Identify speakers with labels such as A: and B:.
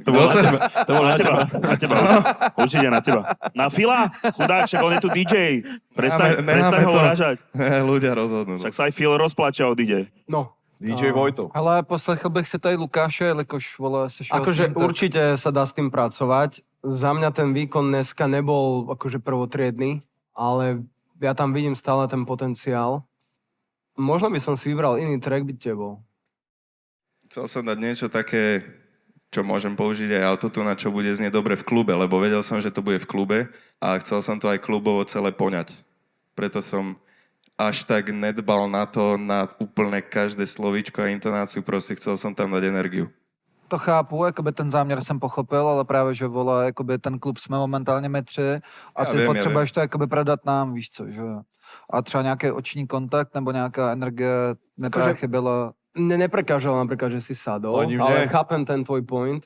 A: To bol na teba. To bol na teba.
B: Na teba. Určite na teba. Na Fila? Chudák, však on je tu DJ. Prestaň ho uražať.
C: Ľudia rozhodnú.
B: Však sa aj Phil rozplače od DJ.
D: No.
E: DJ Vojto.
F: Ale poslechl bych si tady Lukáše, jelikož vole se šel...
D: Akože určite sa dá s tým pracovať. Za mňa ten výkon dneska nebol akože prvotriedny, ale ja tam vidím stále ten potenciál. Možno by som si vybral iný track, by tebou.
C: Chcel som dať niečo také, čo môžem použiť aj autotune, čo bude znieť dobre v klube, lebo vedel som, že to bude v klube a chcel som to aj klubovo celé poňať. Preto som až tak nedbal na to, na úplne každé slovíčko a intonáciu, proste chcel som tam dať energiu.
F: To chápu, jakoby ten záměr jsem pochopil, ale právě, že vole, jakoby ten klub jsme momentálně my tři a ty potřebuješ to jakoby predat nám, víš co, že jo. A třeba nějaký oční kontakt nebo nějaká energie neprávě chyběla.
D: Mne neprekážalo napríklad, že si sadol, ale chápem ten tvoj point.